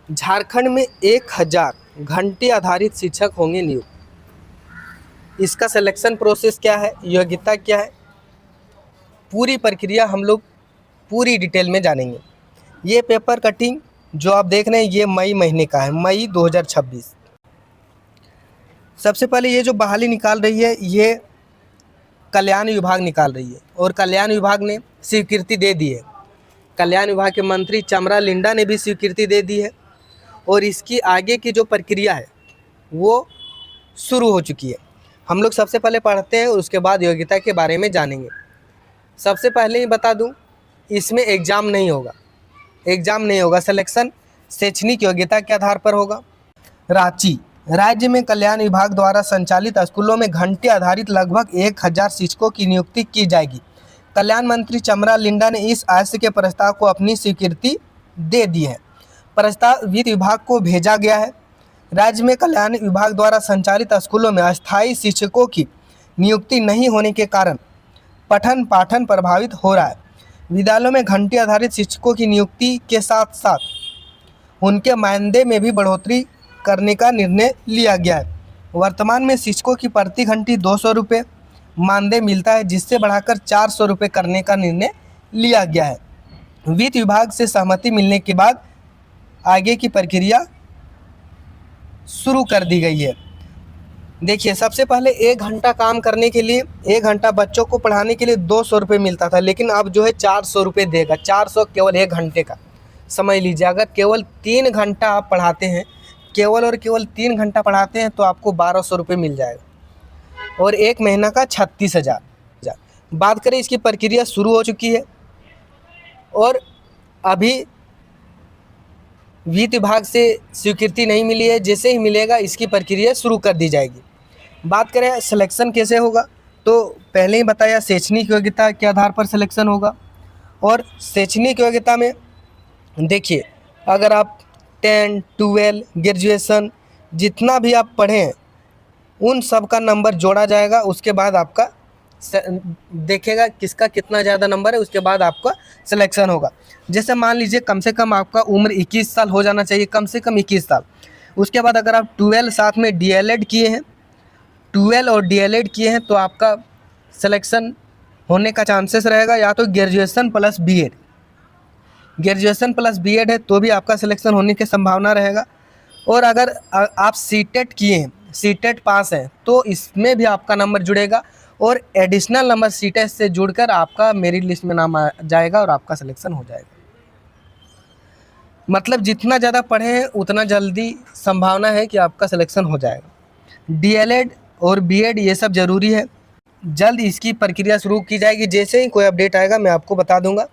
झारखंड में 1000 घंटे आधारित शिक्षक होंगे नियुक्त। इसका सिलेक्शन प्रोसेस क्या है, योग्यता क्या है, पूरी प्रक्रिया हम लोग पूरी डिटेल में जानेंगे। ये पेपर कटिंग जो आप देख रहे हैं ये मई महीने का है, मई 2026। सबसे पहले ये जो बहाली निकाल रही है ये कल्याण विभाग निकाल रही है और कल्याण विभाग ने स्वीकृति दे दी है। कल्याण विभाग के मंत्री चमरा लिंडा ने भी स्वीकृति दे दी है और इसकी आगे की जो प्रक्रिया है वो शुरू हो चुकी है। हम लोग सबसे पहले पढ़ते हैं और उसके बाद योग्यता के बारे में जानेंगे। सबसे पहले ही बता दूं, इसमें एग्ज़ाम नहीं होगा। सिलेक्शन शैक्षणिक योग्यता के आधार पर होगा। रांची राज्य में कल्याण विभाग द्वारा संचालित स्कूलों में घंटे आधारित लगभग 1000 शिक्षकों की नियुक्ति की जाएगी। कल्याण मंत्री चमरा लिंडा ने इस आशय के प्रस्ताव को अपनी स्वीकृति दे दी है। प्रस्ताव वित्त विभाग को भेजा गया है। राज्य में कल्याण विभाग द्वारा संचालित स्कूलों में अस्थायी शिक्षकों की नियुक्ति नहीं होने के कारण पठन पाठन प्रभावित हो रहा है। विद्यालयों में घंटे आधारित शिक्षकों की नियुक्ति के साथ साथ उनके मानदेय में भी बढ़ोतरी करने का निर्णय लिया गया है। वर्तमान में शिक्षकों की प्रति घंटे 200 रुपये मानदेय मिलता है, जिससे बढ़ाकर 400 रुपये करने का निर्णय लिया गया है। वित्त विभाग से सहमति मिलने के बाद आगे की प्रक्रिया शुरू कर दी गई है। देखिए, सबसे पहले 1 घंटा काम करने के लिए 1 घंटा बच्चों को पढ़ाने के लिए 200 रुपये मिलता था, लेकिन अब जो है 400 रुपये देगा। 400 केवल 1 घंटे का। समझ लीजिए, अगर केवल 3 घंटा आप पढ़ाते हैं, केवल 3 घंटा पढ़ाते हैं तो आपको 1200 रुपये मिल जाएगा और 1 महीना का 36,000। बात करें, इसकी प्रक्रिया शुरू हो चुकी है और अभी वित्त विभाग से स्वीकृति नहीं मिली है। जैसे ही मिलेगा इसकी प्रक्रिया शुरू कर दी जाएगी। बात करें सिलेक्शन कैसे होगा, तो पहले ही बताया शैक्षणिक योग्यता के आधार पर सिलेक्शन होगा। और शैक्षणिक योग्यता में देखिए, अगर आप 10, 12, ग्रेजुएशन जितना भी आप पढ़े हैं उन सब का नंबर जोड़ा जाएगा। उसके बाद आपका देखेगा किसका कितना ज़्यादा नंबर है, उसके बाद आपका सिलेक्शन होगा। जैसे मान लीजिए कम से कम आपका उम्र 21 साल हो जाना चाहिए, कम से कम 21 साल। उसके बाद अगर आप 12 साथ में DLED किए हैं, 12 और DLED किए हैं तो आपका सिलेक्शन होने का चांसेस रहेगा। या तो ग्रेजुएशन प्लस बीएड है तो भी आपका सिलेक्शन होने की संभावना रहेगा। और अगर आप सीटेट किए हैं, सीटेट पास हैं, तो इसमें भी आपका नंबर जुड़ेगा और एडिशनल नंबर सीटेट से जुड़कर आपका मेरिट लिस्ट में नाम आ जाएगा और आपका सिलेक्शन हो जाएगा। मतलब जितना ज़्यादा पढ़े हैं उतना जल्दी संभावना है कि आपका सिलेक्शन हो जाएगा। DLED और BED ये सब ज़रूरी है। जल्द इसकी प्रक्रिया शुरू की जाएगी। जैसे ही कोई अपडेट आएगा मैं आपको बता दूंगा।